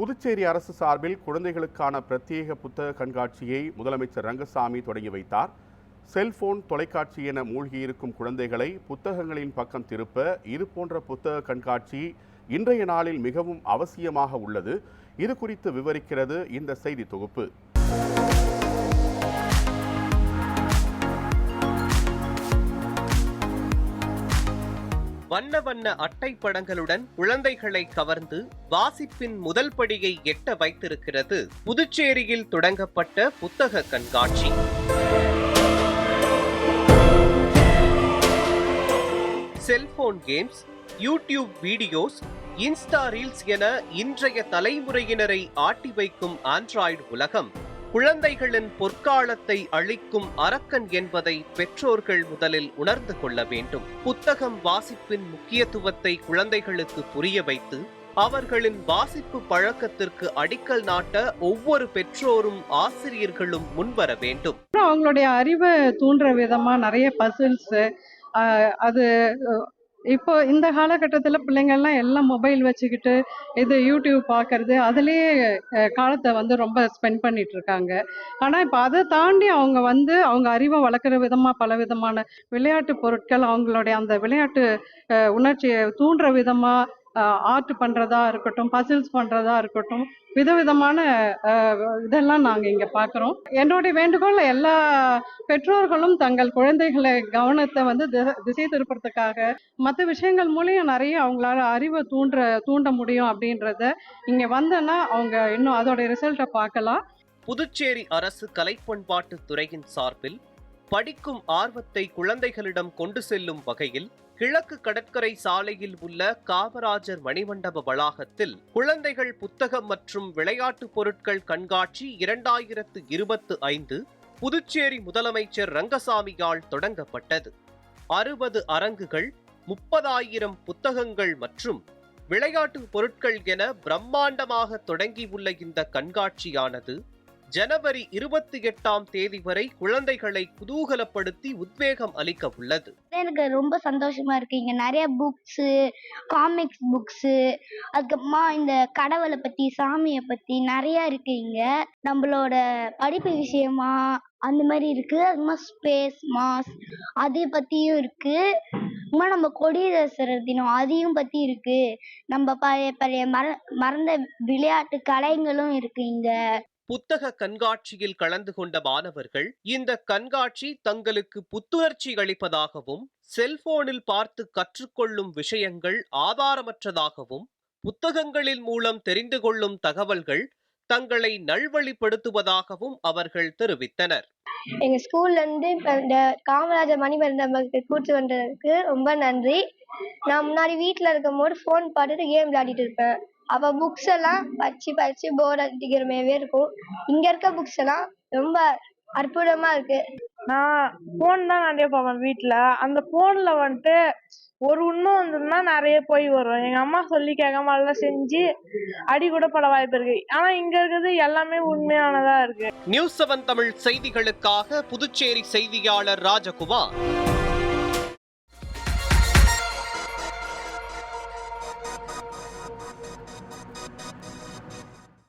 புதுச்சேரி அரசு சார்பில் குழந்தைகளுக்கான பிரத்யேக புத்தக கண்காட்சியை முதலமைச்சர் ரங்கசாமி தொடங்கி வைத்தார். செல்போன், தொலைக்காட்சி என மூழ்கியிருக்கும் குழந்தைகளை புத்தகங்களின் பக்கம் திருப்ப இதுபோன்ற புத்தக கண்காட்சி இன்றைய நாளில் மிகவும் அவசியமாக உள்ளது. இது குறித்து விவரிக்கிறது இந்த செய்தி தொகுப்பு. வண்ண வண்ண அட்டை படங்களுடன் குழந்தைகளை கவர்ந்து வாசிப்பின் முதல் படியை எட்ட வைத்திருக்கிறது புதுச்சேரியில் தொடங்கப்பட்ட புத்தக கண்காட்சி. Cellphone games, YouTube videos, Insta reels என இன்றைய தலைமுறையினரை ஆட்டி வைக்கும் ஆண்ட்ராய்டு உலகம் குழந்தைகளின் பொற்காலத்தை அழிக்கும் அரக்கன் என்பதை பெற்றோர்கள் முதலில் உணர்ந்து கொள்ள வேண்டும். புத்தகம் வாசிப்பின் முக்கியத்துவத்தை குழந்தைகளுக்கு புரிய வைத்து அவர்களின் வாசிப்பு பழக்கத்திற்கு அடிக்கல் நாட்ட ஒவ்வொரு பெற்றோரும் ஆசிரியர்களும் முன்வர வேண்டும். அவங்களுடைய அறிவை தூண்டுற விதமா நிறைய பசில்ஸ், அது இப்போ இந்த காலகட்டத்தில் பிள்ளைங்கள்லாம் எல்லாம் மொபைல் வச்சுக்கிட்டு இது யூடியூப் பார்க்கறது, அதுலேயே காலத்தை ரொம்ப ஸ்பெண்ட் பண்ணிட்டு இருக்காங்க. ஆனால் இப்போ அதை தாண்டி அவங்க அறிவை வளர்க்குற விதமாக பல விதமான விளையாட்டு பொருட்கள், அவங்களுடைய அந்த விளையாட்டு உணர்ச்சியை தூண்டுற விதமாக ஆர்ட் பண்ணுறதா இருக்கட்டும், பசில்ஸ் பண்ணுறதா இருக்கட்டும், விதவிதமான இதெல்லாம் நாங்கள் இங்கே பார்க்குறோம். என்னுடைய வேண்டுகோள், எல்லா பெற்றோர்களும் தங்கள் குழந்தைகளை கவனத்தை திசை திருப்புறதுக்காக மற்ற விஷயங்கள் மூலியம் நிறைய அவங்களால அறிவை தூண்ட முடியும் அப்படின்றத இங்கே வந்தோன்னா அவங்க இன்னும் அதோடைய ரிசல்ட்டை பார்க்கலாம். புதுச்சேரி அரசு கலை பண்பாட்டு துறையின் சார்பில் படிக்கும் ஆர்வத்தை குழந்தைகளிடம் கொண்டு செல்லும் வகையில் கிழக்கு கடற்கரை சாலையில் உள்ள காமராஜர் மணிமண்டப வளாகத்தில் குழந்தைகள் புத்தகம் மற்றும் விளையாட்டு பொருட்கள் கண்காட்சி 2025 புதுச்சேரி முதலமைச்சர் ரங்கசாமியால் தொடங்கப்பட்டது. 60 அரங்குகள், 30,000 புத்தகங்கள் மற்றும் விளையாட்டு பொருட்கள் என பிரம்மாண்டமாக தொடங்கியுள்ள இந்த கண்காட்சியானது ஜனவரி 28ஆம் தேதி வரை குழந்தைகளை குதூகலப்படுத்தி உத்வேகம் அளிக்க உள்ளது. எனக்கு ரொம்ப சந்தோஷமா இருக்கு. இங்க நிறைய புக்ஸ், காமிக்ஸ் புக்ஸ், அதுக்கப்புறமா இந்த கடவுளை பத்தி, சாமியை பத்தி நிறைய இருக்கு. இங்க நம்மளோட படிப்பு விஷயமா அந்த மாதிரி இருக்கு. அதுமா ஸ்பேஸ், மாஸ் அதை பத்தியும் இருக்கு. நம்ம கொடியரசர் தினம் அதையும் பத்தி இருக்கு. நம்ம பழைய மறந்த விளையாட்டு கலைகளும் இருக்கு இங்க. புத்தக கண்காட்சியில் கலந்து கொண்ட மாணவர்கள் இந்த கண்காட்சி தங்களுக்கு புத்துணர்ச்சி அளிப்பதாகவும், செல்போனில் பார்த்து கற்றுக்கொள்ளும் விஷயங்கள் ஆதாரமற்றதாகவும், புத்தகங்களின் மூலம் தெரிந்து கொள்ளும் தகவல்கள் தங்களை நல்வழிப்படுத்துவதாகவும் அவர்கள் தெரிவித்தனர். எங்க ஸ்கூல்ல இருந்து இந்த காமராஜர் மணிமண்டபத்துக்கு கூட்டு வந்ததுக்கு ரொம்ப நன்றி. நான் முன்னாடி வீட்டுல இருக்கும் போது போன் பார்த்துட்டு கேம் விளையாடிட்டு இருப்பேன். அப்ப புக்ஸ் எல்லாம் படிச்சு போர் அடிக்கிற மாதிரியே இருக்கும். இங்க இருக்க புக்ஸ் எல்லாம் ரொம்ப அற்புதமா இருக்கு. நான் போன் தான் நிறைய பார்ப்பேன் வீட்டுல. அந்த போன்ல ஒரு உண்மை வந்ததுன்னா நிறைய போய் வரும். எங்க அம்மா சொல்லி கேட்காம எல்லாம் செஞ்சு அடி கூட பல வாய்ப்பு இருக்கு. ஆனா இங்க இருக்கிறது எல்லாமே உண்மையானதா இருக்கு. நியூஸ் 7 தமிழ் செய்திகளுக்காக புதுச்சேரி செய்தியாளர் ராஜகுமார்.